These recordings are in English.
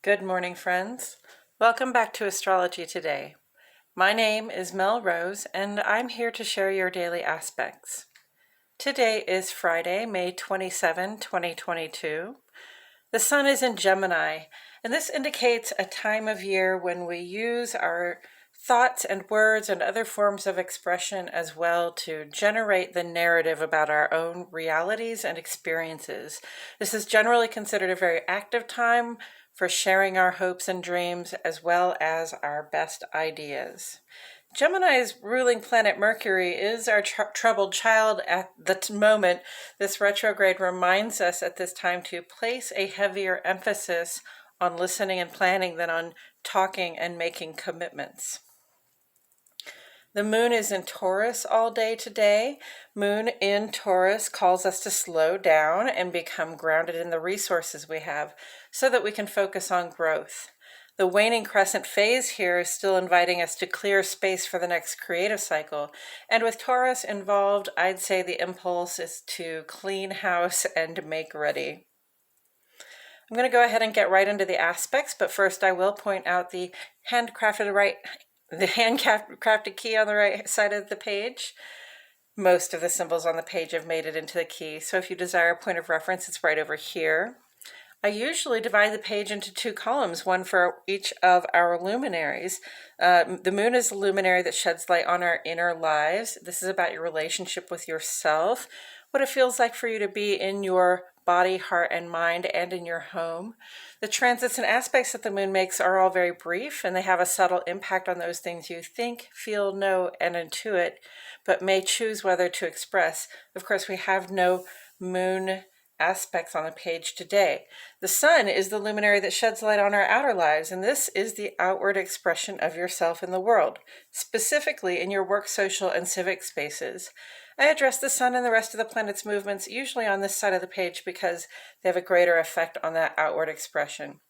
Good morning, friends. Welcome back to Astrology Today. My name is Mel Rose, and I'm here to share your daily aspects. Today is Friday, May 27, 2022. The sun is in Gemini, and this indicates a time of year when we use our thoughts and words and other forms of expression as well to generate the narrative about our own realities and experiences. This is generally considered a very active time for sharing our hopes and dreams as well as our best ideas. Gemini's ruling planet Mercury is our troubled child at the moment. This retrograde reminds us at this time to place a heavier emphasis on listening and planning than on talking and making commitments. The moon is in Taurus all day today. Moon in Taurus calls us to slow down and become grounded in the resources we have so that we can focus on growth. The waning crescent phase here is still inviting us to clear space for the next creative cycle. And with Taurus involved, I'd say the impulse is to clean house and make ready. I'm going to go ahead and get right into the aspects, but first I will point out the handcrafted key on the right side of the page. Most of the symbols on the page have made it into the key, so if you desire a point of reference, it's right over here. I usually divide the page into two columns, one for each of our luminaries. The moon is the luminary that sheds light on our inner lives. This is about your relationship with yourself, what it feels like for you to be in your body, heart, and mind, and in your home. The transits and aspects that the moon makes are all very brief, and they have a subtle impact on those things you think, feel, know, and intuit, but may choose whether to express. Of course, we have no moon aspects on the page today. The sun is the luminary that sheds light on our outer lives, and this is the outward expression of yourself in the world, specifically in your work, social, and civic spaces. I address the sun and the rest of the planet's movements usually on this side of the page because they have a greater effect on that outward expression.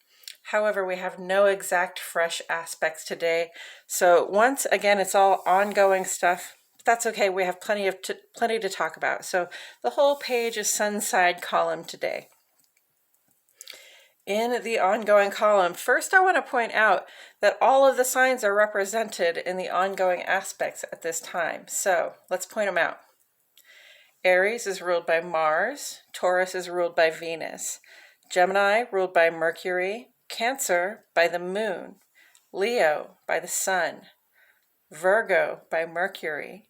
However, we have no exact fresh aspects today, so once again, it's all ongoing stuff. But that's okay, we have plenty to talk about. So the whole page is sun side column today. In the ongoing column, first I want to point out that all of the signs are represented in the ongoing aspects at this time. So let's point them out. Aries is ruled by Mars, Taurus is ruled by Venus, Gemini ruled by Mercury, Cancer by the Moon, Leo by the Sun, Virgo by Mercury,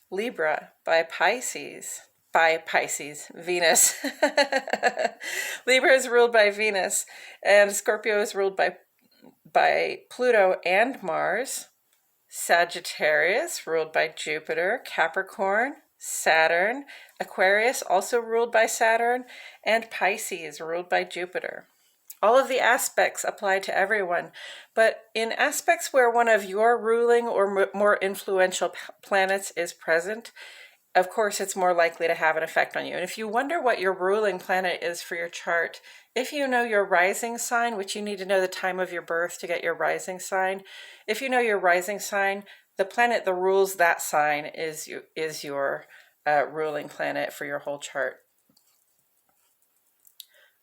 Libra by Pisces, Venus. Libra is ruled by Venus, and Scorpio is ruled by Pluto and Mars, Sagittarius ruled by Jupiter, Capricorn, Saturn, Aquarius also ruled by Saturn, and Pisces ruled by Jupiter. All of the aspects apply to everyone, but in aspects where one of your ruling or more influential planets is present, of course, it's more likely to have an effect on you. And if you wonder what your ruling planet is for your chart, if you know your rising sign, which you need to know the time of your birth to get your rising sign, if you know your rising sign, the planet that rules that sign is your ruling planet for your whole chart.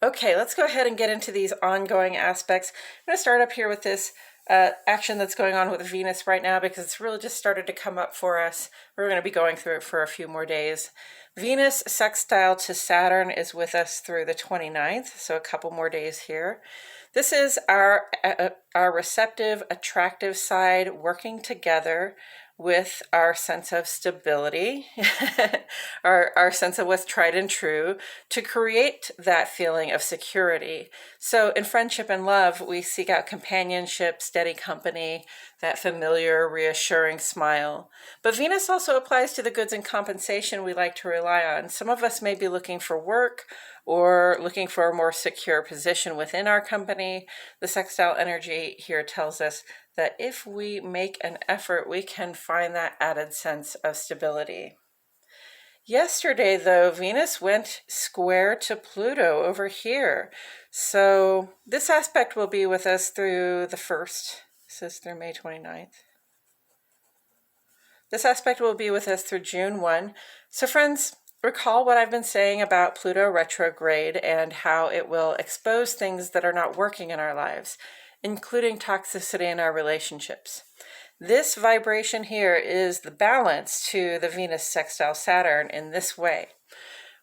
Okay, let's go ahead and get into these ongoing aspects. I'm going to start up here with this action that's going on with Venus right now because it's really just started to come up for us. We're going to be going through it for a few more days. Venus sextile to Saturn is with us through the 29th, so a couple more days here. This is our receptive, attractive side working together with our sense of stability, our sense of what's tried and true, to create that feeling of security. So in friendship and love, we seek out companionship, steady company, that familiar, reassuring smile. But Venus also applies to the goods and compensation we like to rely on. Some of us may be looking for work or looking for a more secure position within our company. The sextile energy here tells us that if we make an effort, we can find that added sense of stability. Yesterday, though, Venus went square to Pluto over here. So this aspect will be with us through the 1st. This is through May 29th. This aspect will be with us through June 1. So friends, Recall what I've been saying about Pluto retrograde and how it will expose things that are not working in our lives, including toxicity in our relationships. This vibration here is the balance to the Venus sextile Saturn in this way.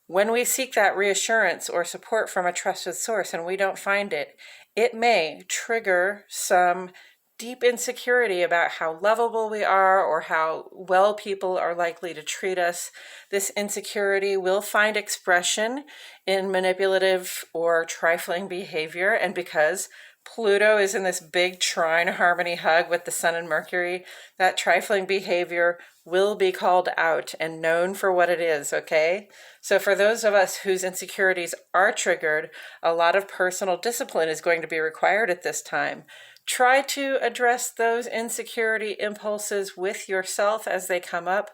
When we seek that reassurance or support from a trusted source and we don't find it, it may trigger some deep insecurity about how lovable we are or how well people are likely to treat us. This insecurity will find expression in manipulative or trifling behavior, and because Pluto is in this big trine harmony hug with the Sun and Mercury, that trifling behavior will be called out and known for what it is, okay? So for those of us whose insecurities are triggered, a lot of personal discipline is going to be required at this time. Try to address those insecurity impulses with yourself as they come up,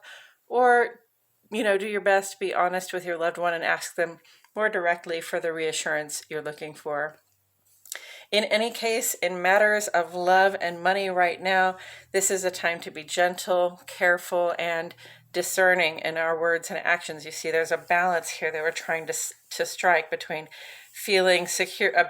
or, do your best to be honest with your loved one and ask them more directly for the reassurance you're looking for. In any case, in matters of love and money right now, this is a time to be gentle, careful, and discerning in our words and actions. You see, there's a balance here that we're trying to strike between feeling secure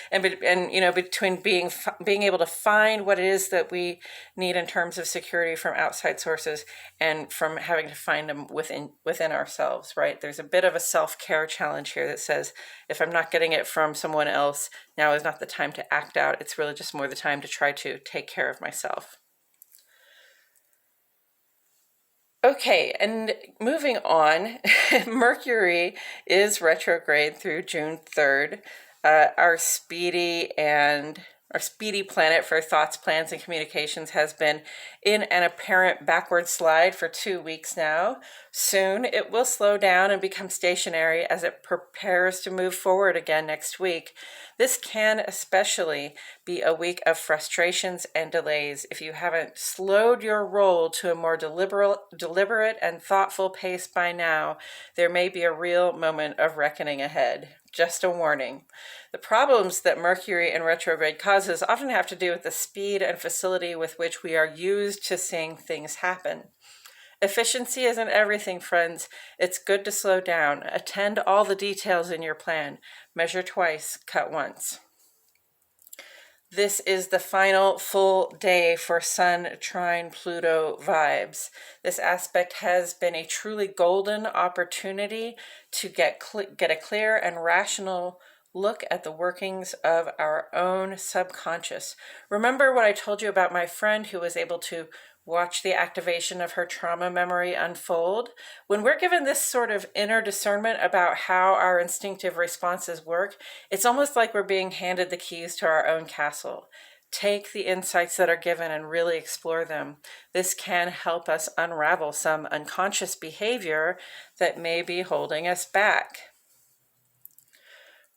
and between being able to find what it is that we need in terms of security from outside sources and from having to find them within ourselves, right? There's a bit of a self-care challenge here that says, if I'm not getting it from someone else, now is not the time to act out. It's really just more the time to try to take care of myself. Okay, and moving on, Mercury is retrograde through June 3rd. Our speedy planet for thoughts, plans, and communications has been in an apparent backward slide for 2 weeks now. Soon it will slow down and become stationary as it prepares to move forward again next week. This can especially be a week of frustrations and delays. If you haven't slowed your roll to a more deliberate and thoughtful pace by now, there may be a real moment of reckoning ahead. Just a warning. The problems that Mercury in retrograde causes often have to do with the speed and facility with which we are used to seeing things happen. Efficiency isn't everything, friends. It's good to slow down. Attend all the details in your plan. Measure twice, cut once. This is the final full day for Sun, Trine, Pluto vibes. This aspect has been a truly golden opportunity to get a clear and rational look at the workings of our own subconscious. Remember what I told you about my friend who was able to watch the activation of her trauma memory unfold? When we're given this sort of inner discernment about how our instinctive responses work, it's almost like we're being handed the keys to our own castle. Take the insights that are given and really explore them. This can help us unravel some unconscious behavior that may be holding us back.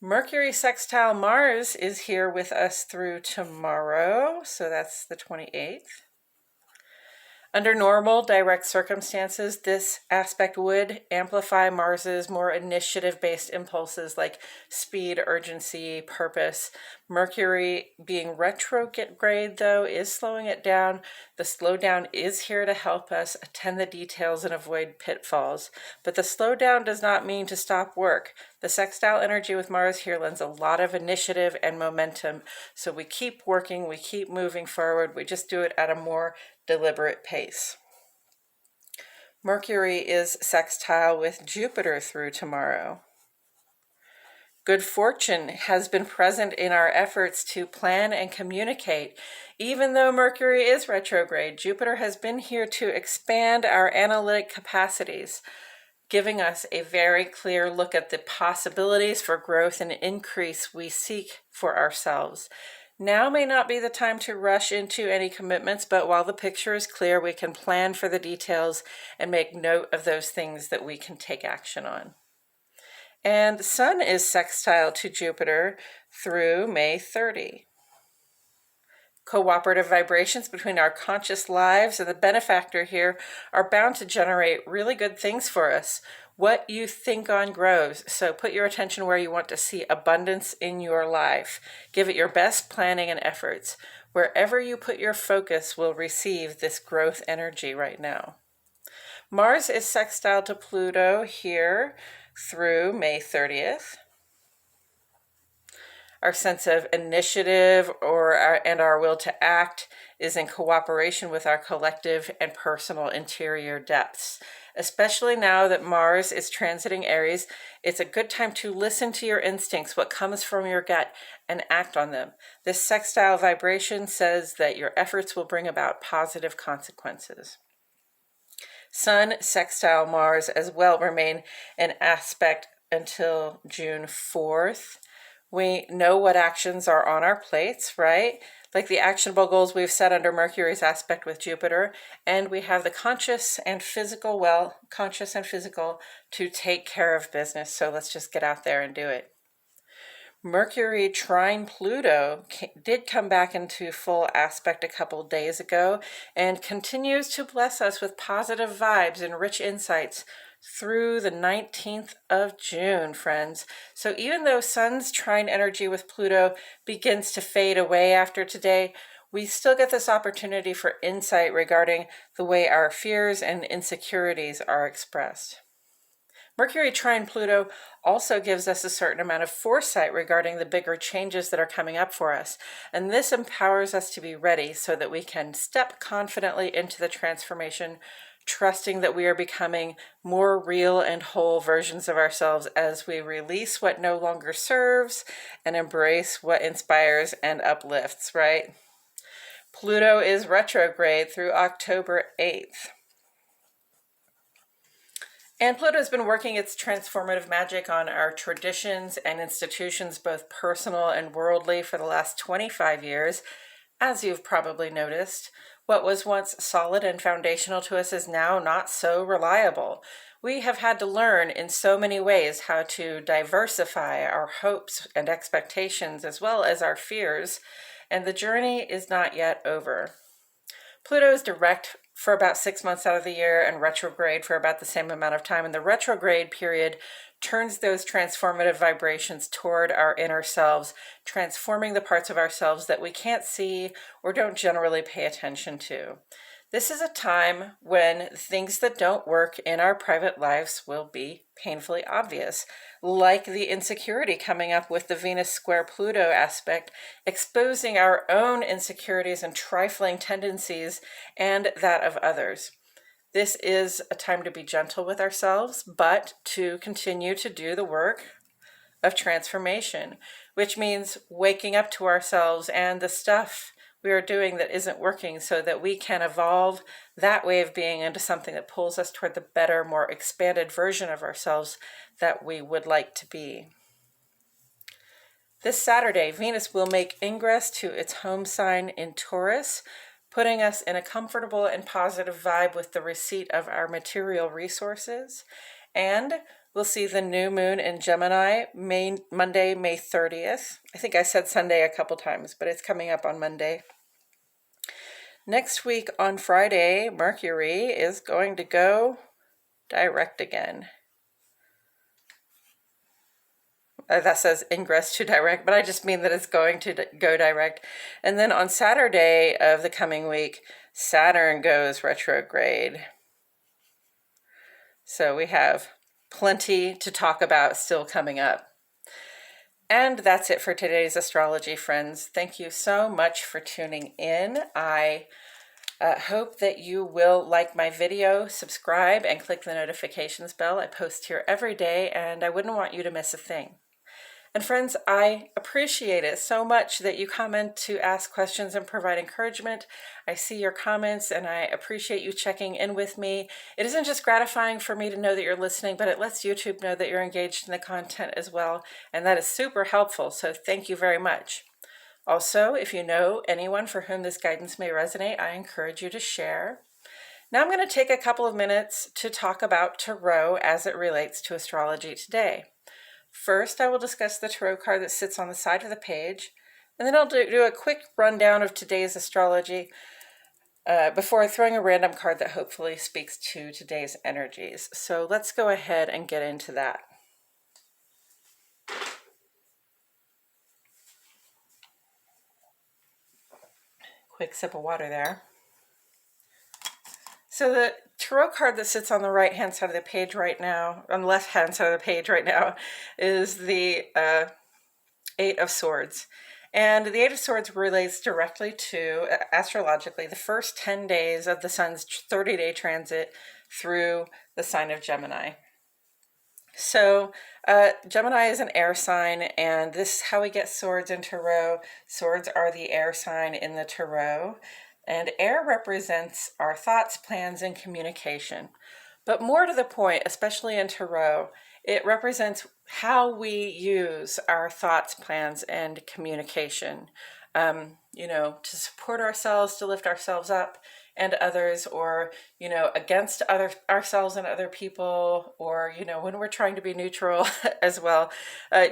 Mercury sextile Mars is here with us through tomorrow, so that's the 28th. Under normal, direct circumstances, this aspect would amplify Mars's more initiative-based impulses like speed, urgency, purpose. Mercury being retrograde, though, is slowing it down. The slowdown is here to help us attend the details and avoid pitfalls. But the slowdown does not mean to stop work. The sextile energy with Mars here lends a lot of initiative and momentum. So we keep working, we keep moving forward. We just do it at a more deliberate pace. Mercury is sextile with Jupiter through tomorrow. Good fortune has been present in our efforts to plan and communicate. Even though Mercury is retrograde, Jupiter has been here to expand our analytic capacities, giving us a very clear look at the possibilities for growth and increase we seek for ourselves. Now may not be the time to rush into any commitments, but while the picture is clear, we can plan for the details and make note of those things that we can take action on. And the Sun is sextile to Jupiter through May 30. Cooperative vibrations between our conscious lives and the benefactor here are bound to generate really good things for us. What you think on grows, so put your attention where you want to see abundance in your life. Give it your best planning and efforts. Wherever you put your focus will receive this growth energy right now. Mars is sextile to Pluto here through May 30th. Our sense of initiative and our will to act is in cooperation with our collective and personal interior depths. Especially now that Mars is transiting Aries, it's a good time to listen to your instincts, what comes from your gut, and act on them. This sextile vibration says that your efforts will bring about positive consequences. Sun sextile Mars as well remain in aspect until June 4th. We know what actions are on our plates, right? Like the actionable goals we've set under Mercury's aspect with Jupiter, and we have the conscious and physical to take care of business. So let's just get out there and do it. Mercury trine Pluto did come back into full aspect a couple days ago and continues to bless us with positive vibes and rich insights through the 19th of June, friends. So even though Sun's trine energy with Pluto begins to fade away after today, we still get this opportunity for insight regarding the way our fears and insecurities are expressed. Mercury trine Pluto also gives us a certain amount of foresight regarding the bigger changes that are coming up for us. And this empowers us to be ready so that we can step confidently into the transformation, trusting that we are becoming more real and whole versions of ourselves as we release what no longer serves and embrace what inspires and uplifts, right? Pluto is retrograde through October 8th. And Pluto has been working its transformative magic on our traditions and institutions, both personal and worldly, for the last 25 years. As you've probably noticed, what was once solid and foundational to us is now not so reliable. We have had to learn in so many ways how to diversify our hopes and expectations as well as our fears, and the journey is not yet over. Pluto is direct for about 6 months out of the year and retrograde for about the same amount of time. And the retrograde period turns those transformative vibrations toward our inner selves, transforming the parts of ourselves that we can't see or don't generally pay attention to. This is a time when things that don't work in our private lives will be painfully obvious, like the insecurity coming up with the Venus square Pluto aspect, exposing our own insecurities and trifling tendencies and that of others. This is a time to be gentle with ourselves, but to continue to do the work of transformation, which means waking up to ourselves and the stuff we are doing that isn't working so that we can evolve that way of being into something that pulls us toward the better, more expanded version of ourselves that we would like to be. This Saturday, Venus will make ingress to its home sign in Taurus, putting us in a comfortable and positive vibe with the receipt of our material resources. And we'll see the new moon in Gemini Monday, May 30th. I think I said Sunday a couple times, but it's coming up on Monday. Next week on Friday, Mercury is going to go direct again. That says ingress to direct, but I just mean that it's going to go direct. And then on Saturday of the coming week, Saturn goes retrograde. So we have plenty to talk about still coming up. And that's it for today's astrology, friends. Thank you so much for tuning in. I hope that you will like my video, subscribe, and click the notifications bell. I post here every day, and I wouldn't want you to miss a thing. And friends, I appreciate it so much that you comment to ask questions and provide encouragement. I see your comments and I appreciate you checking in with me. It isn't just gratifying for me to know that you're listening, but it lets YouTube know that you're engaged in the content as well. And that is super helpful. So thank you very much. Also, if you know anyone for whom this guidance may resonate, I encourage you to share. Now I'm going to take a couple of minutes to talk about tarot as it relates to astrology today. First, I will discuss the tarot card that sits on the side of the page, and then I'll do a quick rundown of today's astrology before throwing a random card that hopefully speaks to today's energies. So let's go ahead and get into that. Quick sip of water there. So the tarot card that sits on the right-hand side of the page right now, on the left-hand side of the page right now, is the Eight of Swords. And the Eight of Swords relates directly to, astrologically, the first 10 days of the sun's 30-day transit through the sign of Gemini. So Gemini is an air sign, and this is how we get swords in tarot. Swords are the air sign in the tarot, and air represents our thoughts, plans, and communication. But more to the point, especially in tarot, it represents how we use our thoughts, plans, and communication, to support ourselves, to lift ourselves up and others, or, against ourselves and other people, or, when we're trying to be neutral as well.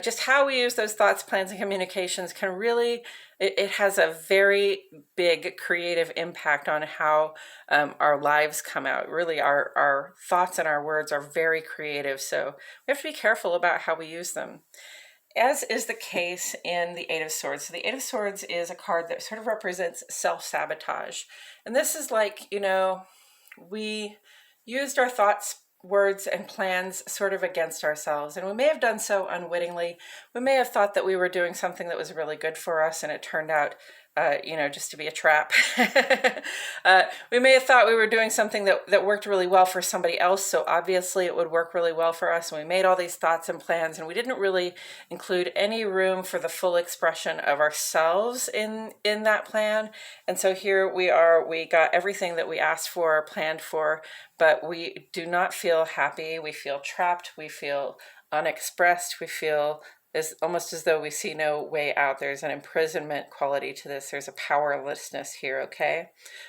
Just how we use those thoughts, plans, and communications can really, it has a very big creative impact on how our lives come out. Really, our thoughts and our words are very creative, so we have to be careful about how we use them, as is the case in the Eight of Swords. So the Eight of Swords is a card that sort of represents self-sabotage. And this is like, we used our thoughts, words, and plans sort of against ourselves. And we may have done so unwittingly. We may have thought that we were doing something that was really good for us, and it turned out just to be a trap. We may have thought we were doing something that worked really well for somebody else, so obviously it would work really well for us. And we made all these thoughts and plans, and we didn't really include any room for the full expression of ourselves in that plan. And so here we are, we got everything that we asked for or planned for, but we do not feel happy. We feel trapped. We feel unexpressed. We feel almost as though we see no way out. There's an imprisonment quality to this. There's a powerlessness here, okay?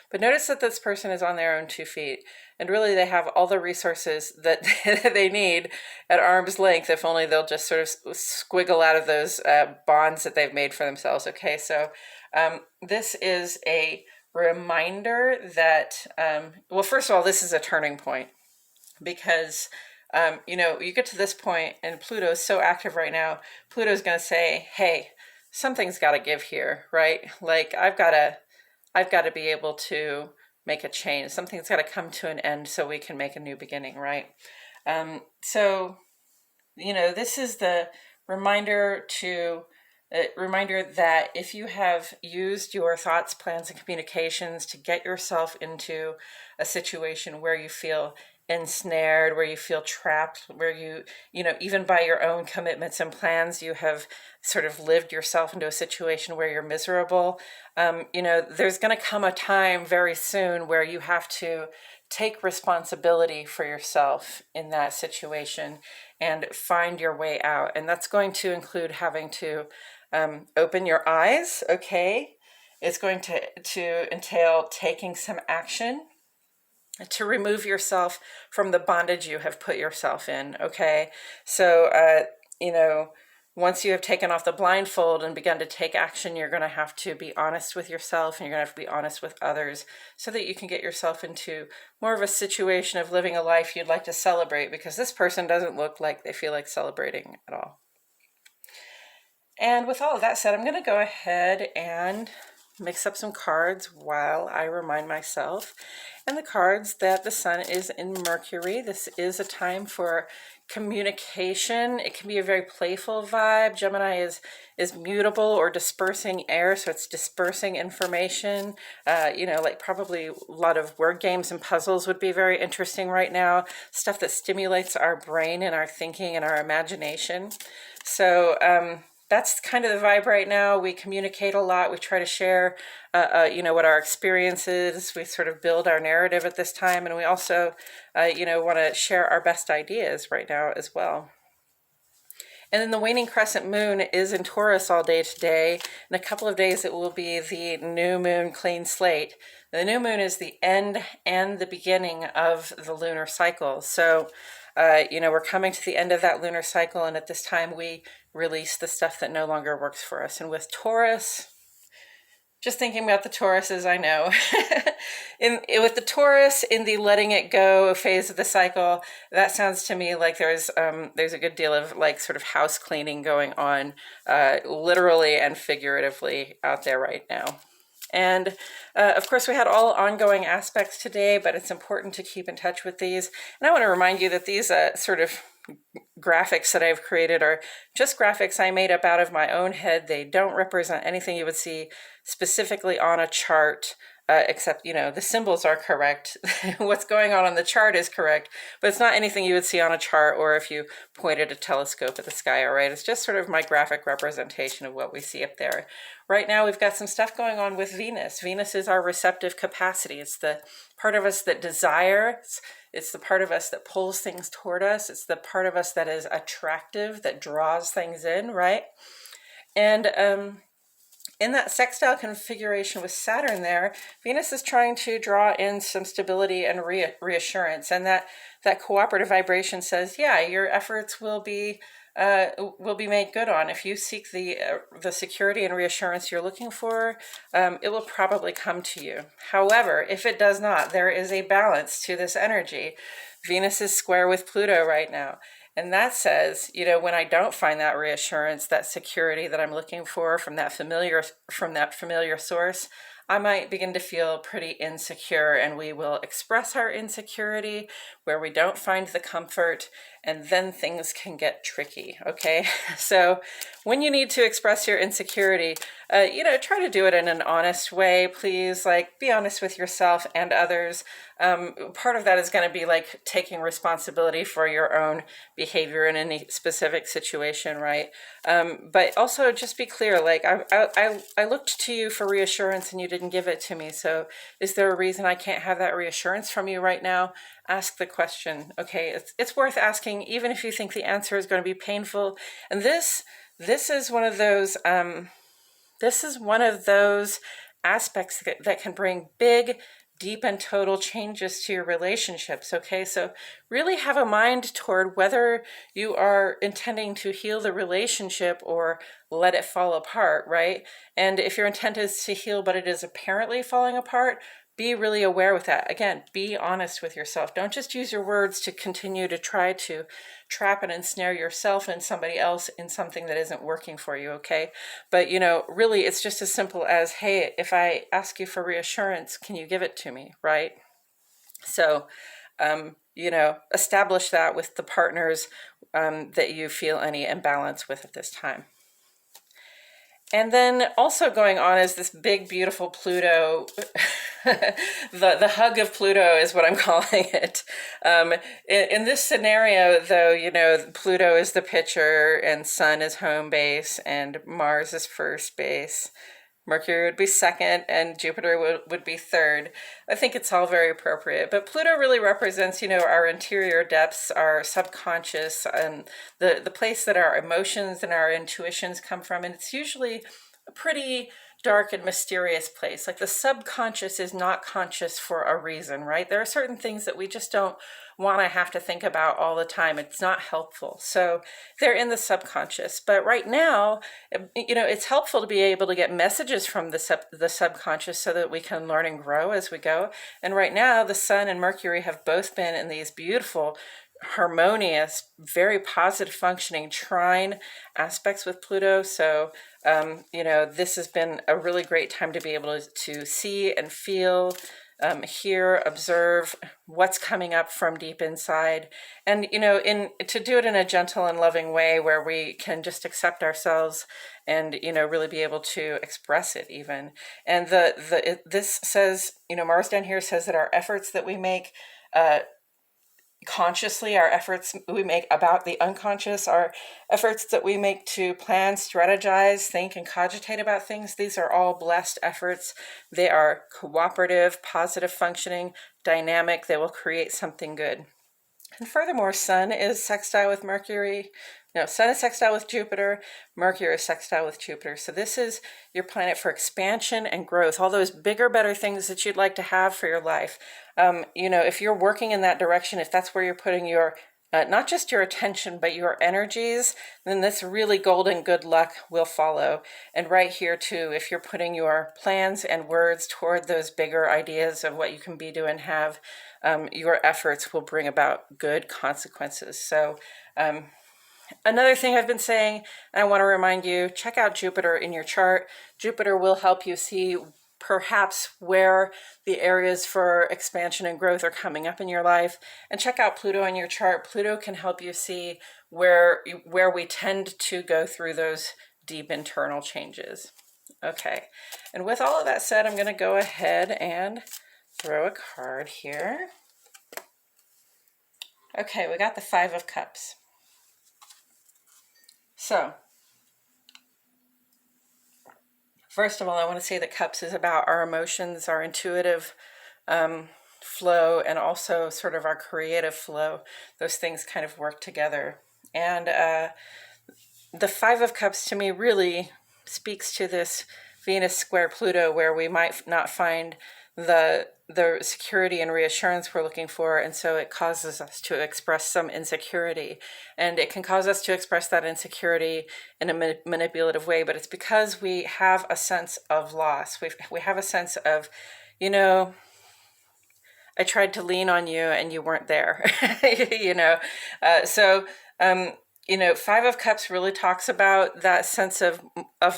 But notice that this person is on their own 2 feet, and really they have all the resources that they need at arm's length, if only they'll just sort of squiggle out of those bonds that they've made for themselves, okay? So this is a reminder that, well, first of all, this is a turning point, because you get to this point and Pluto is so active right now. Pluto's going to say, hey, something's got to give here, right? Like I've got to be able to make a change. Something's got to come to an end so we can make a new beginning, right? This is the reminder that if you have used your thoughts, plans, and communications to get yourself into a situation where you feel ensnared, where you feel trapped, where you even by your own commitments and plans, you have sort of lived yourself into a situation where you're miserable, there's going to come a time very soon where you have to take responsibility for yourself in that situation and find your way out. And that's going to include having to open your eyes, okay? It's going to entail taking some action to remove yourself from the bondage you have put yourself in, okay? So, once you have taken off the blindfold and begun to take action, you're going to have to be honest with yourself, and you're going to have to be honest with others so that you can get yourself into more of a situation of living a life you'd like to celebrate, because this person doesn't look like they feel like celebrating at all. And with all of that said, I'm going to go ahead and mix up some cards while I remind myself. And the cards that the sun is in Mercury. This is a time for communication. It can be a very playful vibe. Gemini is mutable or dispersing air, so it's dispersing information. Like probably a lot of word games and puzzles would be very interesting right now. Stuff that stimulates our brain and our thinking and our imagination. So that's kind of the vibe right now. We communicate a lot. We try to share, what our experience is. We sort of build our narrative at this time. And we also, want to share our best ideas right now as well. And then the waning crescent moon is in Taurus all day today. In a couple of days, it will be the new moon clean slate. The new moon is the end and the beginning of the lunar cycle. So, we're coming to the end of that lunar cycle, and at this time we release the stuff that no longer works for us. And with Taurus, just thinking about the Tauruses, I know, with the Taurus in the letting it go phase of the cycle, that sounds to me like there's a good deal of like sort of house cleaning going on, literally and figuratively out there right now. And of course, we had all ongoing aspects today, but it's important to keep in touch with these. And I want to remind you that these sort of graphics that I've created are just graphics I made up out of my own head. They don't represent anything you would see specifically on a chart, except, the symbols are correct. What's going on the chart is correct, but it's not anything you would see on a chart or if you pointed a telescope at the sky, all right? It's just sort of my graphic representation of what we see up there. Right now, we've got some stuff going on with Venus. Venus is our receptive capacity. It's the part of us that desires. It's the part of us that pulls things toward us. It's the part of us that is attractive, that draws things in, right? And in that sextile configuration with Saturn there, Venus is trying to draw in some stability and reassurance. And that cooperative vibration says, yeah, your efforts will be made good on. If you seek the security and reassurance you're looking for, it will probably come to you. However, if it does not, there is a balance to this energy. Venus is square with Pluto right now. And that says, when I don't find that reassurance, that security that I'm looking for from that familiar source, I might begin to feel pretty insecure, and we will express our insecurity where we don't find the comfort, and then things can get tricky, okay? So when you need to express your insecurity, try to do it in an honest way, please. Like, be honest with yourself and others. Part of that is going to be like taking responsibility for your own behavior in any specific situation, right? But also just be clear, like, I looked to you for reassurance and you didn't give it to me. So is there a reason I can't have that reassurance from you right now? Ask the question, okay? It's worth asking, even if you think the answer is going to be painful. And this is one of those, aspects that can bring big, deep and total changes to your relationships, okay? So really have a mind toward whether you are intending to heal the relationship or let it fall apart, right? And if your intent is to heal, but it is apparently falling apart, be really aware with that. Again, be honest with yourself. Don't just use your words to continue to try to trap and ensnare yourself and somebody else in something that isn't working for you, okay? But, really it's just as simple as, hey, if I ask you for reassurance, can you give it to me, right? So, establish that with the partners that you feel any imbalance with at this time. And then also going on is this big, beautiful Pluto. The hug of Pluto is what I'm calling it. In this scenario, though, Pluto is the pitcher and Sun is home base and Mars is first base. Mercury would be second and Jupiter would be third. I think it's all very appropriate. But Pluto really represents, our interior depths, our subconscious, and the place that our emotions and our intuitions come from. And it's usually a pretty dark and mysterious place. Like the subconscious is not conscious for a reason, right? There are certain things that we just don't want to have to think about all the time. It's not helpful. So they're in the subconscious. But right now, it's helpful to be able to get messages from the subconscious so that we can learn and grow as we go. And right now, the Sun and Mercury have both been in these beautiful, harmonious, very positive functioning trine aspects with Pluto. So, this has been a really great time to be able to see and feel, hear, observe what's coming up from deep inside, and to do it in a gentle and loving way where we can just accept ourselves and really be able to express it even. And this says, Mars down here says that our efforts that we make consciously, our efforts we make about the unconscious, our efforts that we make to plan, strategize, think, and cogitate about things, these are all blessed efforts. They are cooperative, positive functioning, dynamic. They will create something good. And furthermore, Sun is sextile with Mercury. No, Sun is sextile with Jupiter. Mercury is sextile with Jupiter. So this is your planet for expansion and growth, all those bigger, better things that you'd like to have for your life. If you're working in that direction, if that's where you're putting your, not just your attention, but your energies, then this really golden good luck will follow. And right here too, if you're putting your plans and words toward those bigger ideas of what you can be, do, and have, your efforts will bring about good consequences. So, another thing I've been saying, and I want to remind you, check out Jupiter in your chart. Jupiter will help you see perhaps where the areas for expansion and growth are coming up in your life. And check out Pluto in your chart. Pluto can help you see where we tend to go through those deep internal changes. Okay, and with all of that said, I'm going to go ahead and throw a card here. Okay, we got the Five of Cups. So, first of all, I want to say that Cups is about our emotions, our intuitive flow, and also sort of our creative flow. Those things kind of work together. And the Five of Cups to me really speaks to this Venus square Pluto, where we might not find the security and reassurance we're looking for, and so it causes us to express some insecurity, and it can cause us to express that insecurity in a manipulative way, but it's because we have a sense of loss. We have a sense of, you know, I tried to lean on you and you weren't there. you know so Five of Cups really talks about that sense of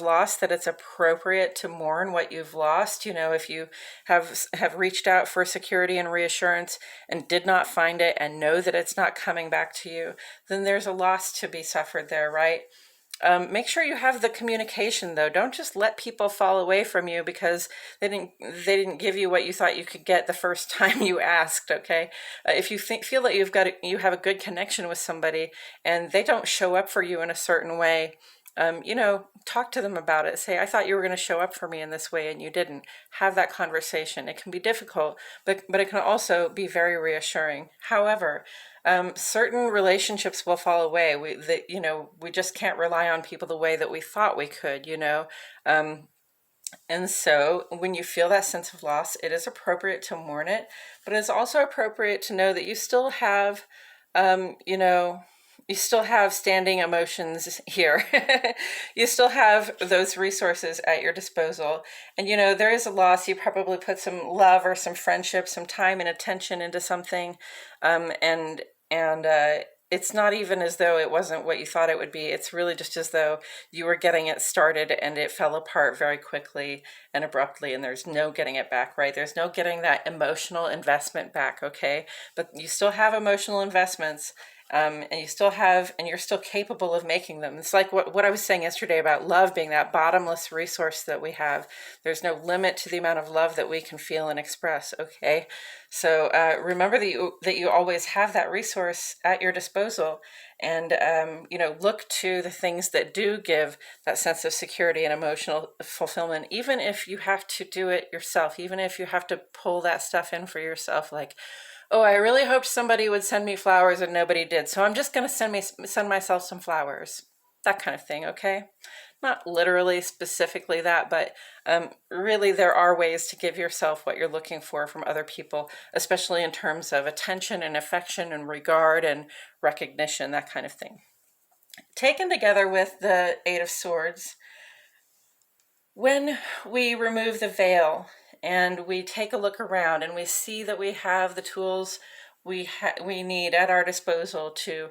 loss, that it's appropriate to mourn what you've lost. If you have reached out for security and reassurance and did not find it and know that it's not coming back to you, then there's a loss to be suffered there, right? Make sure you have the communication, though. Don't just let people fall away from you because they didn't give you what you thought you could get the first time you asked. Okay, if you feel that you have a good connection with somebody and they don't show up for you in a certain way, talk to them about it. Say, I thought you were going to show up for me in this way and you didn't. Have that conversation. It can be difficult, but it can also be very reassuring. However, certain relationships will fall away. We just can't rely on people the way that we thought we could, and so when you feel that sense of loss, it is appropriate to mourn it, but it's also appropriate to know that you still have, you still have standing emotions here. You still have those resources at your disposal. And, there is a loss. You probably put some love or some friendship, some time and attention into something. And it's not even as though it wasn't what you thought it would be. It's really just as though you were getting it started and it fell apart very quickly and abruptly, and there's no getting it back, right? There's no getting that emotional investment back, okay? But you still have emotional investments. And you're still capable of making them. It's like what I was saying yesterday about love being that bottomless resource that we have. There's no limit to the amount of love that we can feel and express. Okay, so remember that you always have that resource at your disposal, and look to the things that do give that sense of security and emotional fulfillment. Even if you have to do it yourself, even if you have to pull that stuff in for yourself, like, oh, I really hoped somebody would send me flowers and nobody did, so I'm just going to send myself some flowers. That kind of thing, okay? Not literally specifically that, but really there are ways to give yourself what you're looking for from other people, especially in terms of attention and affection and regard and recognition, that kind of thing. Taken together with the Eight of Swords, when we remove the veil and we take a look around and we see that we have the tools we need at our disposal to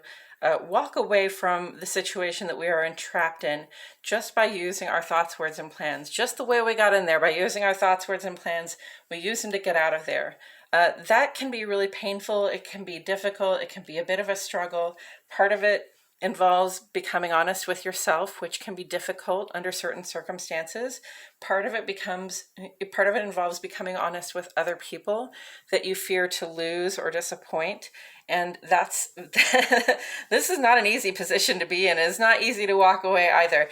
walk away from the situation that we are entrapped in just by using our thoughts, words, and plans. Just the way we got in there, by using our thoughts, words, and plans, we use them to get out of there. That can be really painful. It can be difficult. It can be a bit of a struggle. Part of it involves becoming honest with yourself, which can be difficult under certain circumstances. Part of it involves becoming honest with other people that you fear to lose or disappoint. And this is not an easy position to be in. It's not easy to walk away either.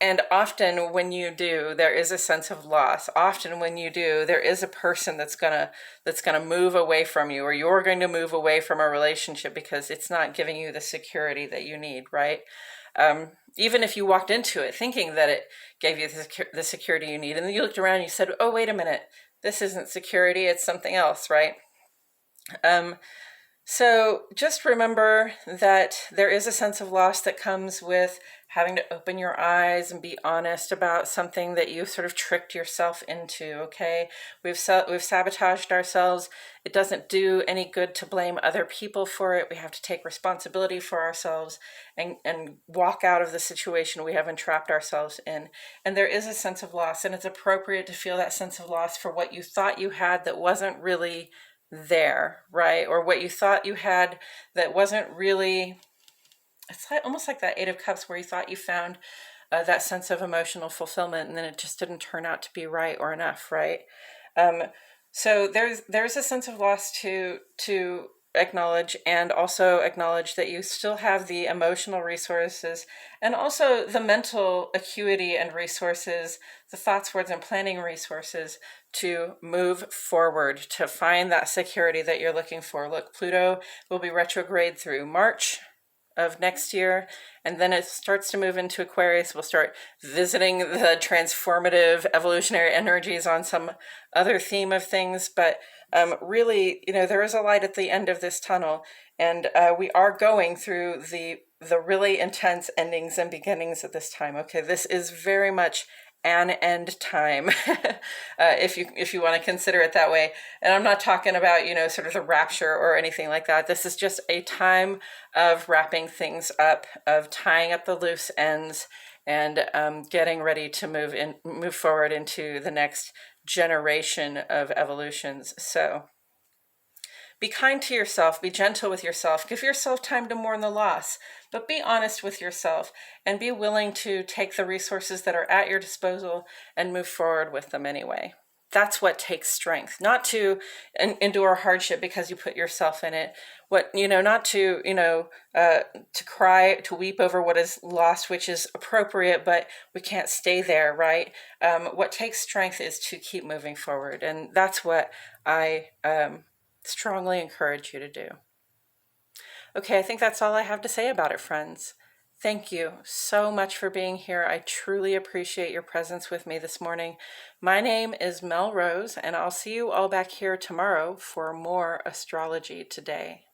And often when you do, there is a sense of loss. Often when you do, there is a person that's gonna move away from you, or you're going to move away from a relationship because it's not giving you the security that you need, right? Even if you walked into it thinking that it gave you the security you need, and then you looked around and you said, oh, wait a minute, this isn't security, it's something else, right? So just remember that there is a sense of loss that comes with having to open your eyes and be honest about something that you sort of tricked yourself into, okay? We've sabotaged ourselves. It doesn't do any good to blame other people for it. We have to take responsibility for ourselves and walk out of the situation we have entrapped ourselves in. And there is a sense of loss, and it's appropriate to feel that sense of loss for what you thought you had that wasn't really there, right? Or what you thought you had that wasn't really, it's like, almost like that Eight of Cups where you thought you found that sense of emotional fulfillment, and then it just didn't turn out to be right or enough, right? So there's a sense of loss to acknowledge, and also acknowledge that you still have the emotional resources and also the mental acuity and resources, the thoughts, words, and planning resources to move forward, to find that security that you're looking for. Look, Pluto will be retrograde through March of next year, and then it starts to move into Aquarius. We'll start visiting the transformative evolutionary energies on some other theme of things, but really, there is a light at the end of this tunnel, and we are going through the really intense endings and beginnings at this time. Okay, this is very much an end time, if you want to consider it that way. And I'm not talking about, sort of the rapture or anything like that. This is just a time of wrapping things up, of tying up the loose ends, and getting ready to move forward into the next generation of evolutions. So be kind to yourself, be gentle with yourself, give yourself time to mourn the loss, but be honest with yourself and be willing to take the resources that are at your disposal and move forward with them anyway. That's what takes strength, not to endure hardship because you put yourself in it. Not to, to cry, to weep over what is lost, which is appropriate, but we can't stay there, right? What takes strength is to keep moving forward. And that's what I strongly encourage you to do. Okay, I think that's all I have to say about it, friends. Thank you so much for being here. I truly appreciate your presence with me this morning. My name is Mel Rose, and I'll see you all back here tomorrow for more Astrology Today.